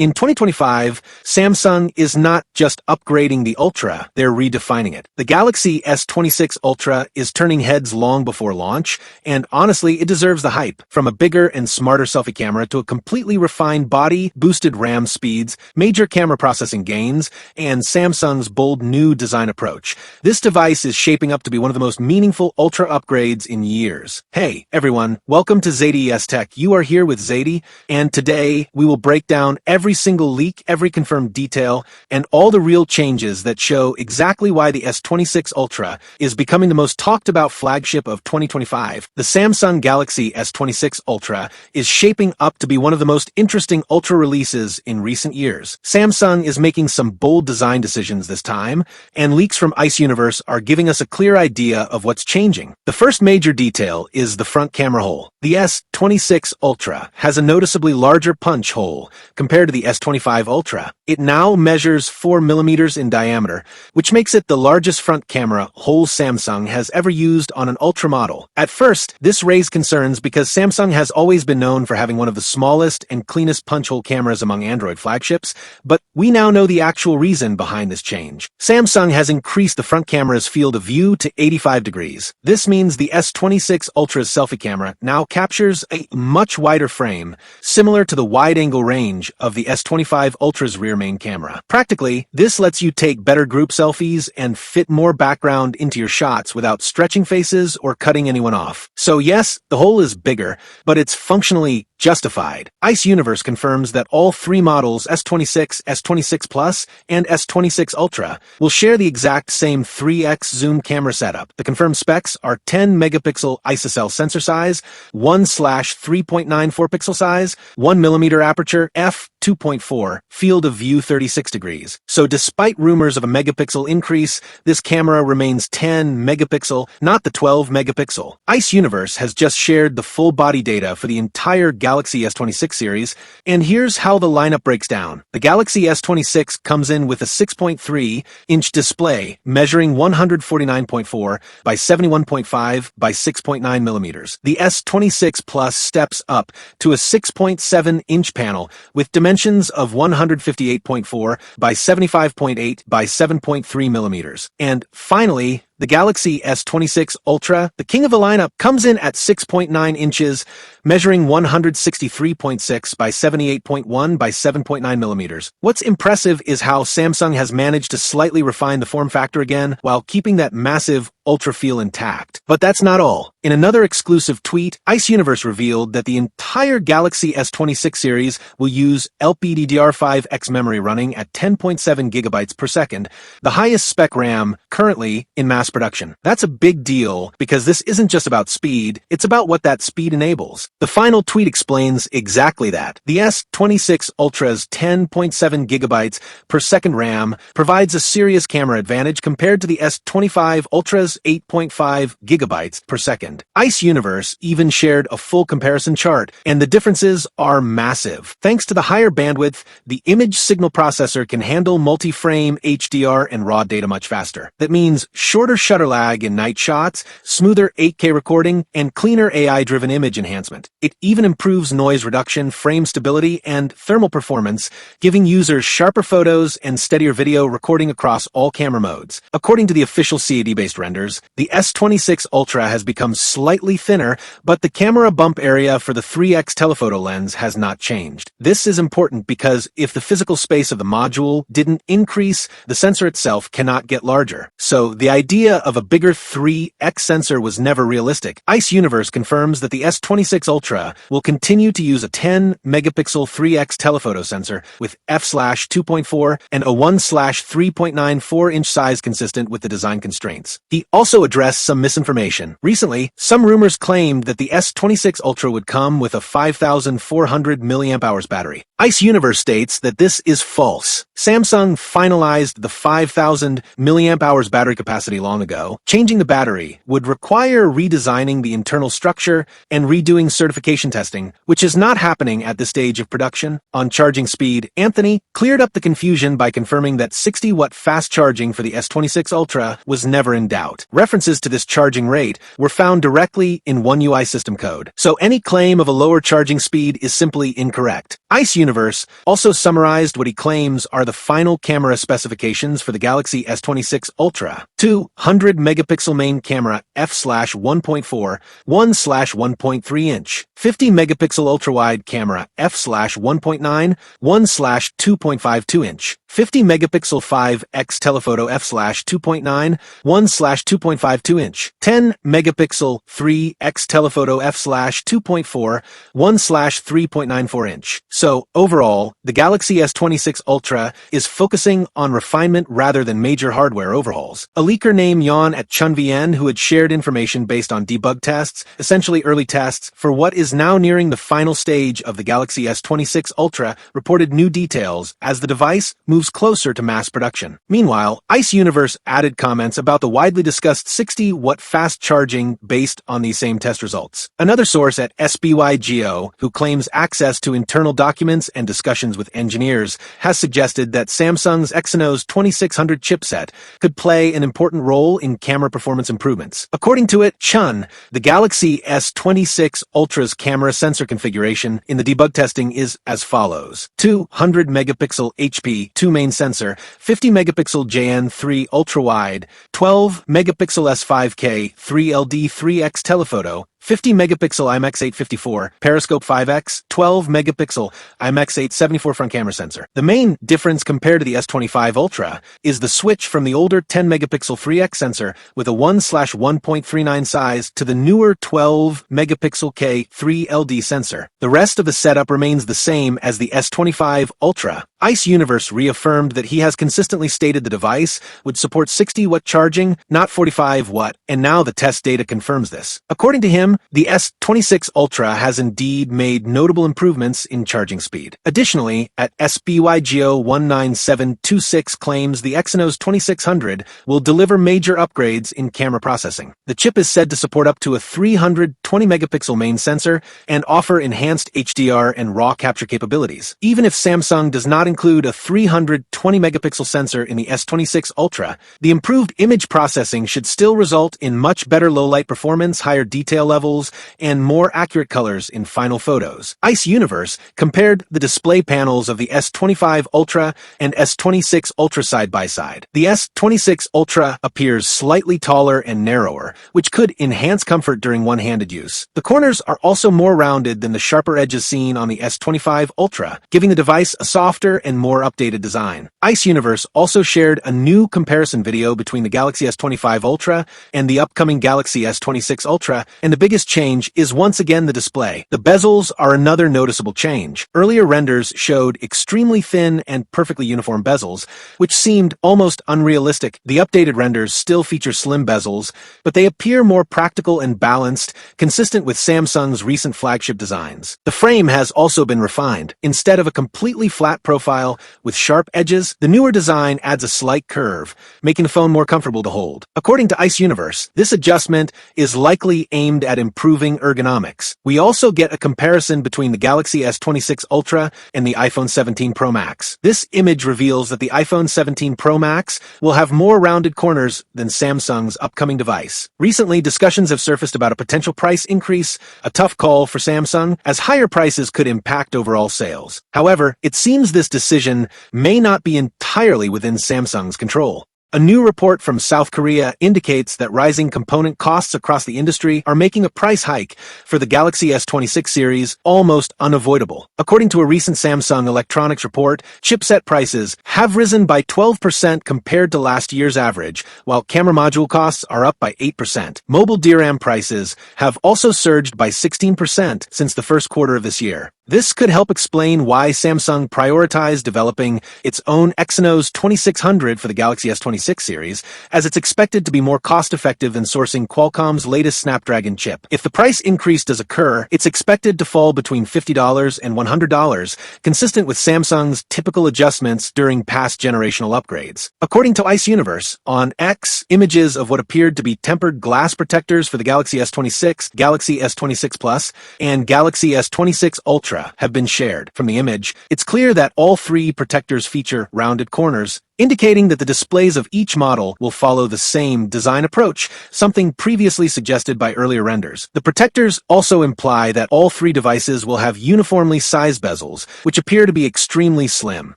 In 2025, Samsung is not just upgrading the Ultra, they're redefining it. The Galaxy S26 Ultra is turning heads long before launch, and honestly, it deserves the hype. From a bigger and smarter selfie camera to a completely refined body, boosted RAM speeds, major camera processing gains, and Samsung's bold new design approach, this device is shaping up to be one of the most meaningful Ultra upgrades in years. Hey, everyone, welcome to Zaidi Tech. You are here with Zaidi, and today we will break down every single leak, every confirmed detail, and all the real changes that show exactly why the S26 Ultra is becoming the most talked about flagship of 2025. The Samsung Galaxy S26 Ultra is shaping up to be one of the most interesting Ultra releases in recent years. Samsung is making some bold design decisions this time, and leaks from Ice Universe are giving us a clear idea of what's changing. The first major detail is the front camera hole. The S26 Ultra has a noticeably larger punch hole compared to the S25 Ultra. It now measures 4 millimeters in diameter, which makes it the largest front camera hole Samsung has ever used on an Ultra model. At first, this raised concerns because Samsung has always been known for having one of the smallest and cleanest punch hole cameras among Android flagships, but we now know the actual reason behind this change. Samsung has increased the front camera's field of view to 85 degrees. This means the S26 Ultra's selfie camera now captures a much wider frame, similar to the wide-angle range of the S25 Ultra's rear main camera. Practically, this lets you take better group selfies and fit more background into your shots without stretching faces or cutting anyone off. So yes, the hole is bigger, but it's functionally justified. Ice Universe confirms that all three models, S26, S26 Plus, and S26 Ultra, will share the exact same 3x zoom camera setup. The confirmed specs are 10 megapixel ISOCELL sensor size, 1/3.94 pixel size, 1 millimeter aperture, f2.4, field of view 36 degrees. So despite rumors of a megapixel increase, this camera remains 10 megapixel, not the 12 megapixel. Ice Universe has just shared the full body data for the entire Galaxy S26 series, and here's how the lineup breaks down. The Galaxy S26 comes in with a 6.3-inch display measuring 149.4 by 71.5 by 6.9 millimeters. The S26 Plus steps up to a 6.7-inch panel with dimensions of 158.4 by 75.8 by 7.3 millimeters. And finally, the Galaxy S26 Ultra, the king of the lineup, comes in at 6.9 inches, measuring 163.6 by 78.1 by 7.9 millimeters. What's impressive is how Samsung has managed to slightly refine the form factor again while keeping that massive Ultra feel intact. But that's not all. In another exclusive tweet, Ice Universe revealed that the entire Galaxy S26 series will use LPDDR5X memory running at 10.7 gigabytes per second, the highest spec RAM currently in mass production. That's a big deal because this isn't just about speed, it's about what that speed enables. The final tweet explains exactly that. The S26 Ultra's 10.7 gigabytes per second RAM provides a serious camera advantage compared to the S25 Ultra's 8.5 gigabytes per second. Ice Universe even shared a full comparison chart, and the differences are massive. Thanks to the higher bandwidth, the image signal processor can handle multi-frame HDR and raw data much faster. That means shorter shutter lag in night shots, smoother 8K recording, and cleaner AI-driven image enhancement. It even improves noise reduction, frame stability, and thermal performance, giving users sharper photos and steadier video recording across all camera modes. According to the official CAD-based renders, the S26 Ultra has become slightly thinner, but the camera bump area for the 3x telephoto lens has not changed. This is important because if the physical space of the module didn't increase, the sensor itself cannot get larger. So the idea of a bigger 3x sensor was never realistic. Ice Universe confirms that the S26 Ultra will continue to use a 10 megapixel 3x telephoto sensor with f/2.4 and a 1/3.94 inch size consistent with the design constraints. He also addressed some misinformation. Recently, some rumors claimed that the S26 Ultra would come with a 5,400 mAh battery. Ice Universe states that this is false. Samsung finalized the 5,000 mAh battery capacity long long ago, changing the battery would require redesigning the internal structure and redoing certification testing, which is not happening at this stage of production. On charging speed, Anthony cleared up the confusion by confirming that 60-watt fast charging for the S26 Ultra was never in doubt. References to this charging rate were found directly in One UI system code, so any claim of a lower charging speed is simply incorrect. Ice Universe also summarized what he claims are the final camera specifications for the Galaxy S26 Ultra. 200-megapixel main camera f/1.4, 1/1.3 inch. 50-megapixel ultra-wide camera f/1.9, 1/2.52 inch. 50-megapixel 5x telephoto f/2.9, 1/2.52 inch. 10-megapixel 3x telephoto f/2.4, 1/3.94 inch. So, overall, the Galaxy S26 Ultra is focusing on refinement rather than major hardware overhauls. A leaker named Yan at ChunVN, who had shared information based on debug tests, essentially early tests, for what is now nearing the final stage of the Galaxy S26 Ultra, reported new details as the device moves closer to mass production. Meanwhile, Ice Universe added comments about the widely discussed 60-watt fast charging based on these same test results. Another source at SBYGO, who claims access to internal documents and discussions with engineers, has suggested that Samsung's Exynos 2600 chipset could play an important role in camera performance improvements. According to it, Chun, the Galaxy S26 Ultra's camera sensor configuration in the debug testing is as follows: 200-megapixel HP 2 main sensor, 50-megapixel JN3 ultra-wide, 12-megapixel S5K 3LD 3X telephoto, 50-megapixel IMX854, periscope 5x, 12-megapixel IMX874 front camera sensor. The main difference compared to the S25 Ultra is the switch from the older 10-megapixel 3x sensor with a 1/1.39 size to the newer 12-megapixel K3LD sensor. The rest of the setup remains the same as the S25 Ultra. Ice Universe reaffirmed that he has consistently stated the device would support 60-watt charging, not 45-watt, and now the test data confirms this. According to him, the S26 Ultra has indeed made notable improvements in charging speed. Additionally, at SBYGO 19726 claims the Exynos 2600 will deliver major upgrades in camera processing. The chip is said to support up to a 320-megapixel main sensor and offer enhanced HDR and RAW capture capabilities. Even if Samsung does not include a 320-megapixel sensor in the S26 Ultra, the improved image processing should still result in much better low-light performance, higher detail levels, and more accurate colors in final photos. Ice Universe compared the display panels of the S25 Ultra and S26 Ultra side by side. The S26 Ultra appears slightly taller and narrower, which could enhance comfort during one-handed use. The corners are also more rounded than the sharper edges seen on the S25 Ultra, giving the device a softer and more updated design. Ice Universe also shared a new comparison video between the Galaxy S25 Ultra and the upcoming Galaxy S26 Ultra, and the biggest change is once again the display. The bezels are another noticeable change. Earlier renders showed extremely thin and perfectly uniform bezels, which seemed almost unrealistic. The updated renders still feature slim bezels, but they appear more practical and balanced, consistent with Samsung's recent flagship designs. The frame has also been refined. Instead of a completely flat profile with sharp edges, the newer design adds a slight curve, making the phone more comfortable to hold. According to Ice Universe, this adjustment is likely aimed at improving ergonomics. We also get a comparison between the Galaxy S26 Ultra and the iPhone 17 Pro Max. This image reveals that the iPhone 17 Pro Max will have more rounded corners than Samsung's upcoming device. Recently, discussions have surfaced about a potential price increase, a tough call for Samsung, as higher prices could impact overall sales. However, it seems this decision may not be entirely within Samsung's control. A new report from South Korea indicates that rising component costs across the industry are making a price hike for the Galaxy S26 series almost unavoidable. According to a recent Samsung Electronics report, chipset prices have risen by 12% compared to last year's average, while camera module costs are up by 8%. Mobile DRAM prices have also surged by 16% since the first quarter of this year. This could help explain why Samsung prioritized developing its own Exynos 2600 for the Galaxy S26 series, as it's expected to be more cost-effective than sourcing Qualcomm's latest Snapdragon chip. If the price increase does occur, it's expected to fall between $50 and $100, consistent with Samsung's typical adjustments during past generational upgrades. According to Ice Universe, on X, images of what appeared to be tempered glass protectors for the Galaxy S26, Galaxy S26 Plus, and Galaxy S26 Ultra have been shared. From the image, it's clear that all three protectors feature rounded corners, indicating that the displays of each model will follow the same design approach, something previously suggested by earlier renders. The protectors also imply that all three devices will have uniformly sized bezels, which appear to be extremely slim.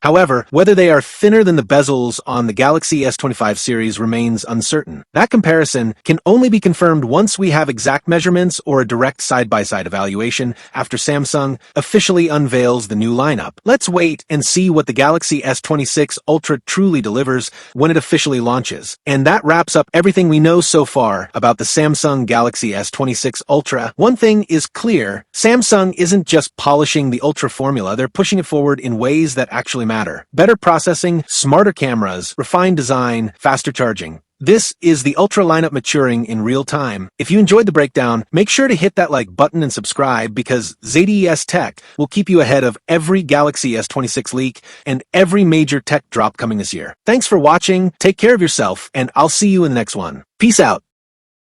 However, whether they are thinner than the bezels on the Galaxy S25 series remains uncertain. That comparison can only be confirmed once we have exact measurements or a direct side-by-side evaluation after Samsung officially unveils the new lineup. Let's wait and see what the Galaxy S26 Ultra truly delivers when it officially launches. And that wraps up everything we know so far about the Samsung Galaxy S26 Ultra. One thing is clear, Samsung isn't just polishing the Ultra formula, they're pushing it forward in ways that actually matter. Better processing, smarter cameras, refined design, faster charging. This is the Ultra lineup maturing in real time. If you enjoyed the breakdown, make sure to hit that like button and subscribe, because Zaidi Tech will keep you ahead of every Galaxy S26 leak and every major tech drop coming this year. Thanks for watching, take care of yourself, and I'll see you in the next one. Peace out.